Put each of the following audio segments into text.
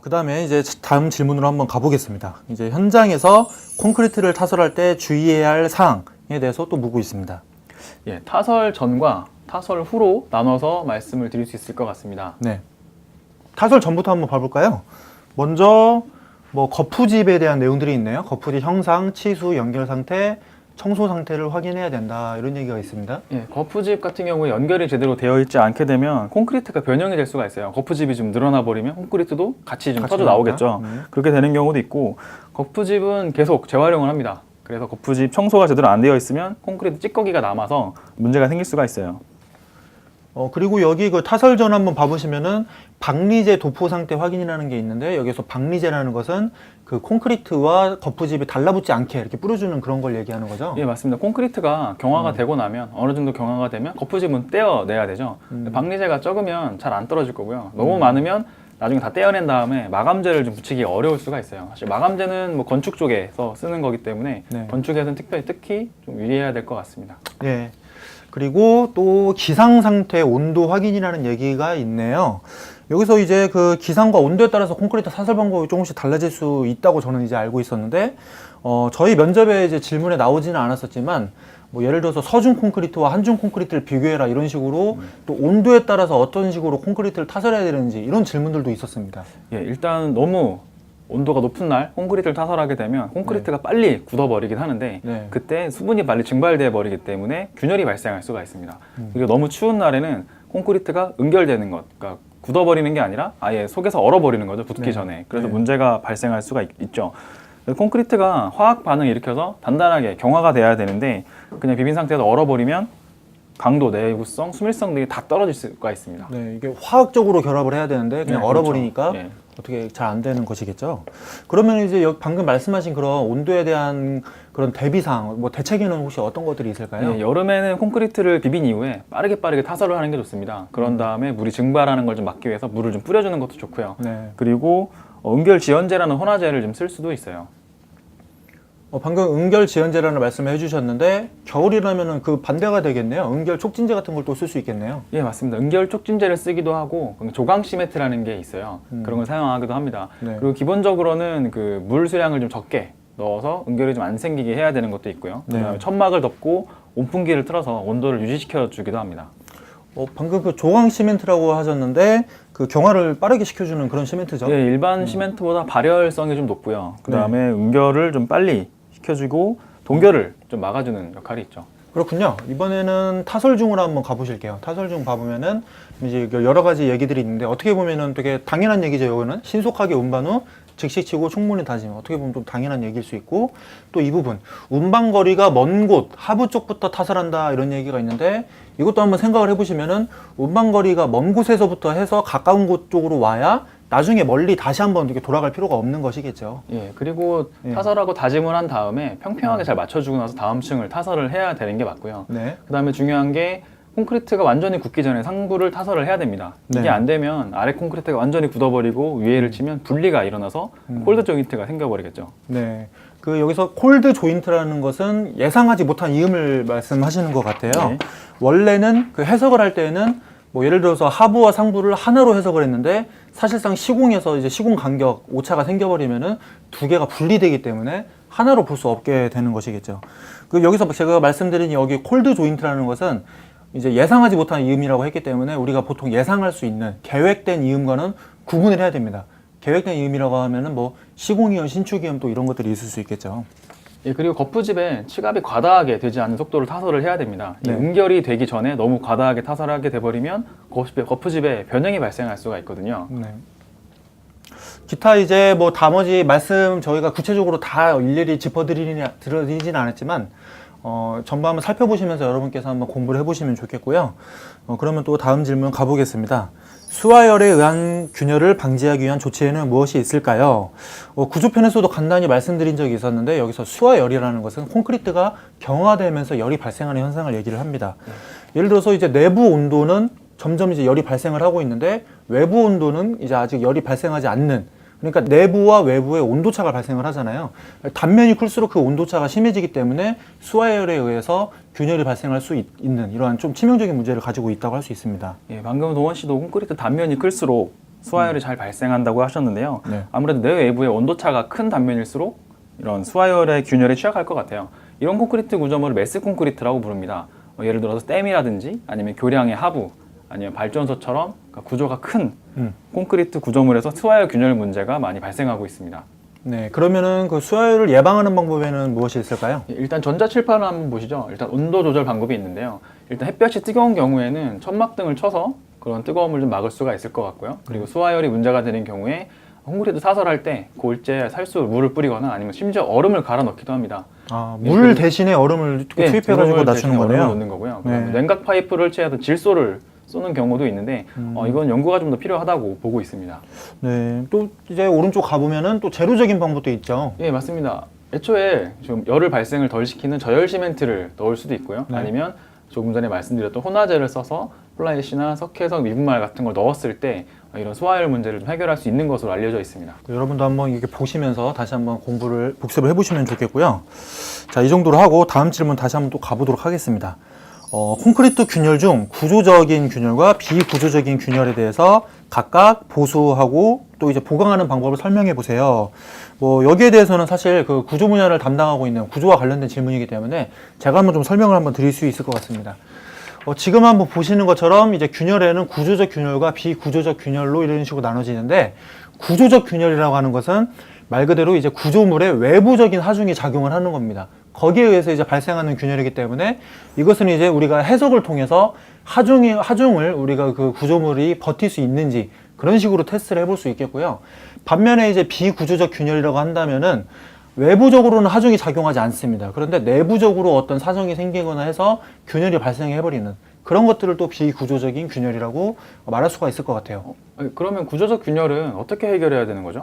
그다음에 이제 다음 질문으로 한번 가보겠습니다. 이제 현장에서 콘크리트를 타설할 때 주의해야 할 사항에 대해서 또 묻고 있습니다. 예, 타설 전과 타설 후로 나눠서 말씀을 드릴 수 있을 것 같습니다. 네. 타설 전부터 한번 봐볼까요? 먼저 뭐 거푸집에 대한 내용들이 있네요. 거푸집 형상, 치수, 연결 상태, 청소 상태를 확인해야 된다. 이런 얘기가 있습니다. 예, 거푸집 같은 경우에 연결이 제대로 되어 있지 않게 되면 콘크리트가 변형이 될 수가 있어요. 거푸집이 좀 늘어나 버리면 콘크리트도 같이 좀 터져 나오겠죠. 그렇게 되는 경우도 있고, 거푸집은 계속 재활용을 합니다. 그래서 거푸집 청소가 제대로 안 되어 있으면 콘크리트 찌꺼기가 남아서 문제가 생길 수가 있어요. 그리고 여기 그 타설전 한번 봐보시면은 박리재 도포 상태 확인이라는 게 있는데, 여기서 박리재라는 것은 그 콘크리트와 거푸집이 달라붙지 않게 이렇게 뿌려주는 그런 걸 얘기하는 거죠. 예, 맞습니다. 콘크리트가 경화가 되고 나면 어느 정도 경화가 되면 거푸집은 떼어내야 되죠. 박리재가 적으면 잘 안 떨어질 거고요. 너무 많으면 나중에 다 떼어낸 다음에 마감재를 좀 붙이기 어려울 수가 있어요. 사실 마감재는 뭐 건축 쪽에서 쓰는 거기 때문에 네. 건축에서는 특히 좀 유의해야 될 것 같습니다. 예. 그리고 또 기상 상태 온도 확인이라는 얘기가 있네요. 여기서 이제 그 기상과 온도에 따라서 콘크리트 사설 방법이 조금씩 달라질 수 있다고 저는 이제 알고 있었는데, 저희 면접에 이제 질문에 나오지는 않았었지만, 뭐 예를 들어서 서중 콘크리트와 한중 콘크리트를 비교해라 이런 식으로 또 온도에 따라서 어떤 식으로 콘크리트를 타설해야 되는지 이런 질문들도 있었습니다. 예, 일단 너무 온도가 높은 날 콘크리트를 타설하게 되면 콘크리트가 빨리 굳어버리긴 하는데 네. 그때 수분이 빨리 증발돼 버리기 때문에 균열이 발생할 수가 있습니다. 그리고 너무 추운 날에는 콘크리트가 응결되는 것, 그러니까 굳어버리는 게 아니라 아예 속에서 얼어버리는 거죠, 붙기 네. 전에. 그래서 네. 문제가 발생할 수가 있죠. 콘크리트가 화학 반응을 일으켜서 단단하게 경화가 돼야 되는데 그냥 비빈 상태에서 얼어버리면 강도, 내구성, 수밀성 등이 다 떨어질 수가 있습니다. 네, 이게 화학적으로 결합을 해야 되는데 그냥 네, 얼어버리니까 그렇죠. 네. 어떻게 잘 안 되는 것이겠죠. 그러면 이제 방금 말씀하신 그런 온도에 대한 그런 대비사항, 뭐 대책에는 혹시 어떤 것들이 있을까요? 예, 여름에는 콘크리트를 비빈 이후에 빠르게 타설을 하는 게 좋습니다. 그런 다음에 물이 증발하는 걸 좀 막기 위해서 물을 좀 뿌려주는 것도 좋고요. 네. 그리고 응결 지연제라는 혼화제를 좀 쓸 수도 있어요. 방금 응결 지연제라는 말씀을 해주셨는데 겨울이라면은 그 반대가 되겠네요. 응결 촉진제 같은 걸 또 쓸 수 있겠네요. 예, 맞습니다. 응결 촉진제를 쓰기도 하고 조강 시멘트라는 게 있어요. 그런 걸 사용하기도 합니다. 네. 그리고 기본적으로는 그 물 수량을 좀 적게 넣어서 응결이 좀 안 생기게 해야 되는 것도 있고요. 네. 그다음에 천막을 덮고 온풍기를 틀어서 온도를 유지시켜 주기도 합니다. 방금 그 조강 시멘트라고 하셨는데 그 경화를 빠르게 시켜주는 그런 시멘트죠. 예, 일반 시멘트보다 발열성이 좀 높고요. 그다음에 응결을 좀 빨리 시켜주고 동결을 좀 막아주는 역할이 있죠. 그렇군요. 이번에는 타설중으로 한번 가보실게요. 타설중 봐보면은 이제 여러 가지 얘기들이 있는데 어떻게 보면은 되게 당연한 얘기죠. 이거는 신속하게 운반 후 즉시 치고 충분히 다지면 어떻게 보면 좀 당연한 얘기일 수 있고, 또 이 부분 운반 거리가 먼 곳 하부 쪽부터 타설한다 이런 얘기가 있는데, 이것도 한번 생각을 해보시면은 운반 거리가 먼 곳에서부터 해서 가까운 곳 쪽으로 와야 나중에 멀리 다시 한번 이렇게 돌아갈 필요가 없는 것이겠죠. 예, 그리고 예. 타설하고 다짐을 한 다음에 평평하게 잘 맞춰주고 나서 다음 층을 타설을 해야 되는 게 맞고요. 네. 그 다음에 중요한 게 콘크리트가 완전히 굳기 전에 상부를 타설을 해야 됩니다. 이게 네. 안 되면 아래 콘크리트가 완전히 굳어버리고 위에를 치면 분리가 일어나서 콜드 조인트가 생겨버리겠죠. 네. 그 여기서 콜드 조인트라는 것은 예상하지 못한 이음을 말씀하시는 것 같아요. 네. 원래는 그 해석을 할 때는 뭐 예를 들어서 하부와 상부를 하나로 해석을 했는데, 사실상 시공에서 이제 시공 간격 오차가 생겨버리면은 두 개가 분리되기 때문에 하나로 볼 수 없게 되는 것이겠죠. 그 여기서 제가 말씀드린 여기 콜드 조인트라는 것은 이제 예상하지 못한 이음이라고 했기 때문에 우리가 보통 예상할 수 있는 계획된 이음과는 구분을 해야 됩니다. 계획된 이음이라고 하면은 뭐 시공이음, 신축이음 또 이런 것들이 있을 수 있겠죠. 예, 그리고 거푸집에 치갑이 과다하게 되지 않는 속도를 타설을 해야 됩니다. 네. 이 응결이 되기 전에 너무 과다하게 타설하게 돼버리면 거푸집에 변형이 발생할 수가 있거든요. 네. 기타 이제 뭐 나머지 말씀 저희가 구체적으로 다 일일이 짚어드리진 않았지만 전부 한번 살펴보시면서 여러분께서 한번 공부를 해보시면 좋겠고요. 그러면 또 다음 질문 가보겠습니다. 수화열에 의한 균열을 방지하기 위한 조치에는 무엇이 있을까요? 구조편에서도 간단히 말씀드린 적이 있었는데, 여기서 수화열이라는 것은 콘크리트가 경화되면서 열이 발생하는 현상을 얘기를 합니다. 예를 들어서 이제 내부 온도는 점점 이제 열이 발생을 하고 있는데, 외부 온도는 이제 아직 열이 발생하지 않는, 그러니까 내부와 외부의 온도차가 발생을 하잖아요. 단면이 클수록 그 온도차가 심해지기 때문에 수화열에 의해서 균열이 발생할 수 있는 이러한 좀 치명적인 문제를 가지고 있다고 할 수 있습니다. 예, 방금 동원 씨도 콘크리트 단면이 클수록 수화열이 잘 발생한다고 하셨는데요. 네. 아무래도 내외부의 온도차가 큰 단면일수록 이런 수화열의 균열에 취약할 것 같아요. 이런 콘크리트 구조물을 매스 콘크리트라고 부릅니다. 예를 들어서 댐이라든지 아니면 교량의 하부 아니면 발전소처럼 구조가 큰 콘크리트 구조물에서 수화열 균열 문제가 많이 발생하고 있습니다. 네, 그러면은 그 수화열을 예방하는 방법에는 무엇이 있을까요? 일단 전자칠판을 한번 보시죠. 일단 온도 조절 방법이 있는데요. 일단 햇볕이 뜨거운 경우에는 천막등을 쳐서 그런 뜨거움을 좀 막을 수가 있을 것 같고요. 그리고 수화열이 문제가 되는 경우에 콘크리트 사설할 때 골재, 살수 물을 뿌리거나 아니면 심지어 얼음을 갈아 넣기도 합니다. 아, 물 대신에 얼음을 투입해가지고 낮추는 거네요. 얼음을 넣는 거고요. 네. 냉각 파이프를 채워서 질소를 쏘는 경우도 있는데 이건 연구가 좀 더 필요하다고 보고 있습니다. 네, 또 이제 오른쪽 가보면은 또 제로적인 방법도 있죠. 예, 맞습니다. 애초에 좀 열을 발생을 덜 시키는 저열 시멘트를 넣을 수도 있고요. 네. 아니면 조금 전에 말씀드렸던 혼화제를 써서 플라이시나 석회성 미분말 같은 걸 넣었을 때 이런 소화열 문제를 좀 해결할 수 있는 것으로 알려져 있습니다. 여러분도 한번 이렇게 보시면서 다시 한번 복습을 해보시면 좋겠고요. 자, 이 정도로 하고 다음 질문 다시 한번 또 가보도록 하겠습니다. 콘크리트 균열 중 구조적인 균열과 비구조적인 균열에 대해서 각각 보수하고 또 이제 보강하는 방법을 설명해 보세요. 뭐 여기에 대해서는 사실 그 구조 분야를 담당하고 있는 구조와 관련된 질문이기 때문에 제가 한번 좀 설명을 한번 드릴 수 있을 것 같습니다. 지금 한번 보시는 것처럼 이제 균열에는 구조적 균열과 비구조적 균열로 이런 식으로 나눠지는데, 구조적 균열이라고 하는 것은 말 그대로 이제 구조물의 외부적인 하중이 작용을 하는 겁니다. 거기에 의해서 이제 발생하는 균열이기 때문에 이것은 이제 우리가 해석을 통해서 하중을 우리가 그 구조물이 버틸 수 있는지 그런 식으로 테스트를 해볼 수 있겠고요. 반면에 이제 비구조적 균열이라고 한다면은 외부적으로는 하중이 작용하지 않습니다. 그런데 내부적으로 어떤 사정이 생기거나 해서 균열이 발생해버리는 그런 것들을 또 비구조적인 균열이라고 말할 수가 있을 것 같아요. 그러면 구조적 균열은 어떻게 해결해야 되는 거죠?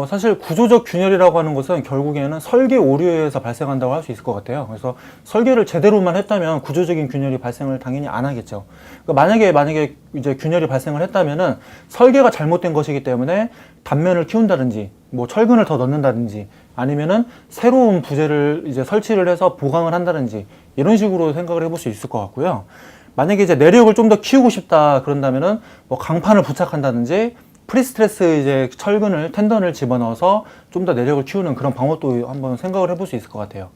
사실 구조적 균열이라고 하는 것은 결국에는 설계 오류에 의해서 발생한다고 할 수 있을 것 같아요. 그래서 설계를 제대로만 했다면 구조적인 균열이 발생을 당연히 안 하겠죠. 그러니까 만약에 이제 균열이 발생을 했다면은 설계가 잘못된 것이기 때문에 단면을 키운다든지 뭐 철근을 더 넣는다든지 아니면은 새로운 부재를 이제 설치를 해서 보강을 한다든지 이런 식으로 생각을 해볼 수 있을 것 같고요. 만약에 이제 내력을 좀 더 키우고 싶다 그런다면은 뭐 강판을 부착한다든지 프리스트레스 이제 철근을 텐던을 집어넣어서 좀 더 내력을 키우는 그런 방법도 한번 생각을 해볼 수 있을 것 같아요.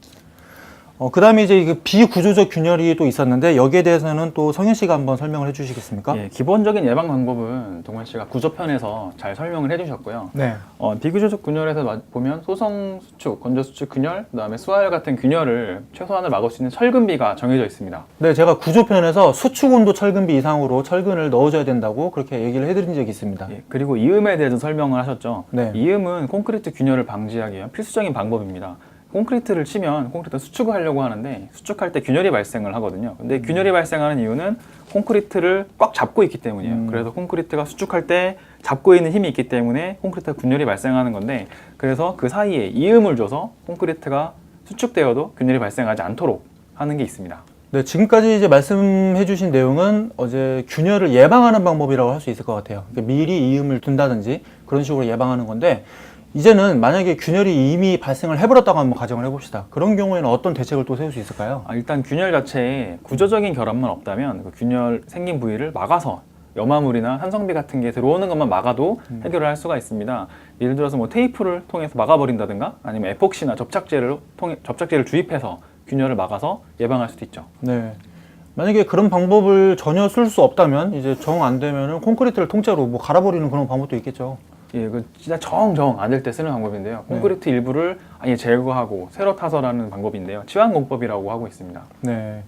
그 다음에 이제 그 비구조적 균열이 또 있었는데 여기에 대해서는 또 성현 씨가 한번 설명을 해주시겠습니까? 예, 기본적인 예방 방법은 동관 씨가 구조편에서 잘 설명을 해주셨고요. 네. 비구조적 균열에서 보면 소성 수축, 건조 수축 균열, 그다음에 수화열 같은 균열을 최소한을 막을 수 있는 철근비가 정해져 있습니다. 네, 제가 구조편에서 수축 온도 철근비 이상으로 철근을 넣어줘야 된다고 그렇게 얘기를 해드린 적이 있습니다. 예, 그리고 이음에 대해서 설명을 하셨죠. 네. 이음은 콘크리트 균열을 방지하기 위한 필수적인 방법입니다. 콘크리트를 치면 콘크리트 수축을 하려고 하는데 수축할 때 균열이 발생을 하거든요. 근데 균열이 발생하는 이유는 콘크리트를 꽉 잡고 있기 때문이에요. 그래서 콘크리트가 수축할 때 잡고 있는 힘이 있기 때문에 콘크리트가 균열이 발생하는 건데, 그래서 그 사이에 이음을 줘서 콘크리트가 수축되어도 균열이 발생하지 않도록 하는 게 있습니다. 네, 지금까지 이제 말씀해 주신 내용은 어제 균열을 예방하는 방법이라고 할 수 있을 것 같아요. 그러니까 미리 이음을 둔다든지 그런 식으로 예방하는 건데, 이제는 만약에 균열이 이미 발생을 해버렸다고 한번 가정을 해봅시다. 그런 경우에는 어떤 대책을 또 세울 수 있을까요? 일단 균열 자체에 구조적인 결함만 없다면 그 균열 생긴 부위를 막아서 염화물이나 산성비 같은 게 들어오는 것만 막아도 해결을 할 수가 있습니다. 예를 들어서 뭐 테이프를 통해서 막아버린다든가 아니면 에폭시나 접착제를 주입해서 균열을 막아서 예방할 수도 있죠. 네. 만약에 그런 방법을 전혀 쓸 수 없다면 이제 정 안 되면은 콘크리트를 통째로 뭐 갈아버리는 그런 방법도 있겠죠. 예, 그 진짜 정 안 될 때 쓰는 방법인데요. 콘크리트 일부를 아예 제거하고 새로 타설하는 방법인데요. 치환공법이라고 하고 있습니다. 네.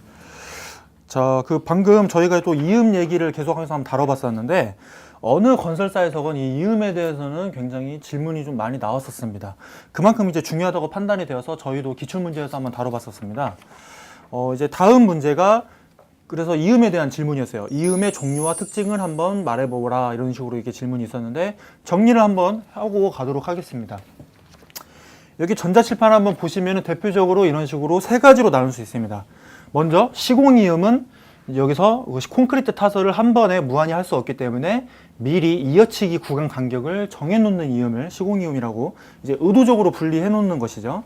자, 그 방금 저희가 또 이음 얘기를 계속해서 한번 다뤄봤었는데 어느 건설사에서건 이 이음에 대해서는 굉장히 질문이 좀 많이 나왔었습니다. 그만큼 이제 중요하다고 판단이 되어서 저희도 기출문제에서 한번 다뤄봤었습니다. 이제 다음 문제가 그래서 이음에 대한 질문이었어요. 이음의 종류와 특징을 한번 말해보라 이런 식으로 이렇게 질문이 있었는데 정리를 한번 하고 가도록 하겠습니다. 여기 전자칠판 한번 보시면 대표적으로 이런 식으로 세 가지로 나눌 수 있습니다. 먼저 시공이음은 여기서 콘크리트 타설을 한 번에 무한히 할 수 없기 때문에 미리 이어치기 구간 간격을 정해놓는 이음을 시공이음이라고 이제 의도적으로 분리해 놓는 것이죠.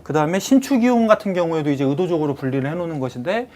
그 다음에 신축이음 같은 경우에도 이제 의도적으로 분리를 해 놓는 것인데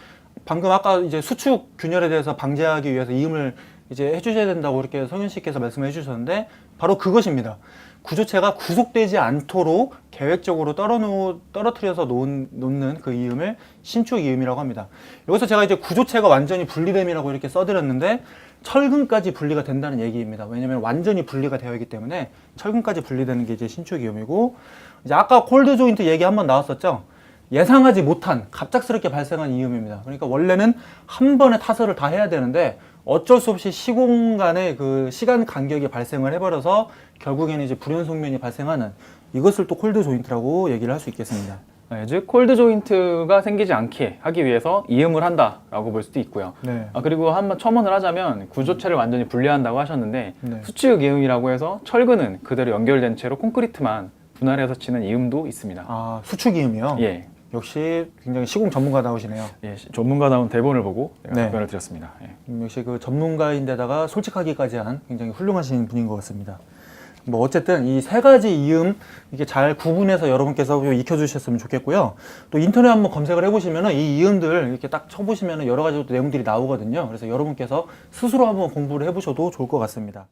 방금 아까 이제 수축 균열에 대해서 방지하기 위해서 이음을 이제 해주셔야 된다고 이렇게 성현 씨께서 말씀해 주셨는데 바로 그것입니다. 구조체가 구속되지 않도록 계획적으로 떨어뜨려서 놓는 그 이음을 신축 이음이라고 합니다. 여기서 제가 이제 구조체가 완전히 분리됨이라고 이렇게 써드렸는데 철근까지 분리가 된다는 얘기입니다. 왜냐면 완전히 분리가 되어 있기 때문에 철근까지 분리되는 게 이제 신축 이음이고, 이제 아까 콜드 조인트 얘기 한번 나왔었죠. 예상하지 못한 갑작스럽게 발생한 이음입니다. 그러니까 원래는 한 번에 타설을 다 해야 되는데 어쩔 수 없이 시공간의 그 시간 간격이 발생을 해버려서 결국에는 이제 불연 속면이 발생하는, 이것을 또 콜드 조인트라고 얘기를 할 수 있겠습니다. 네, 즉 콜드 조인트가 생기지 않게 하기 위해서 이음을 한다라고 볼 수도 있고요. 네. 그리고 한번 첨언을 하자면 구조체를 완전히 분리한다고 하셨는데 네. 수축 이음이라고 해서 철근은 그대로 연결된 채로 콘크리트만 분할해서 치는 이음도 있습니다. 아, 수축 이음이요? 예. 역시 굉장히 시공 전문가다우시네요. 예, 전문가다운 대본을 보고 제가 네. 답변을 드렸습니다. 예. 역시 그 전문가인데다가 솔직하기까지 한 굉장히 훌륭하신 분인 것 같습니다. 뭐 어쨌든 이 세 가지 이음 이게 잘 구분해서 여러분께서 좀 익혀주셨으면 좋겠고요. 또 인터넷 한번 검색을 해보시면은 이 이음들 이렇게 딱 쳐보시면은 여러 가지 또 내용들이 나오거든요. 그래서 여러분께서 스스로 한번 공부를 해보셔도 좋을 것 같습니다.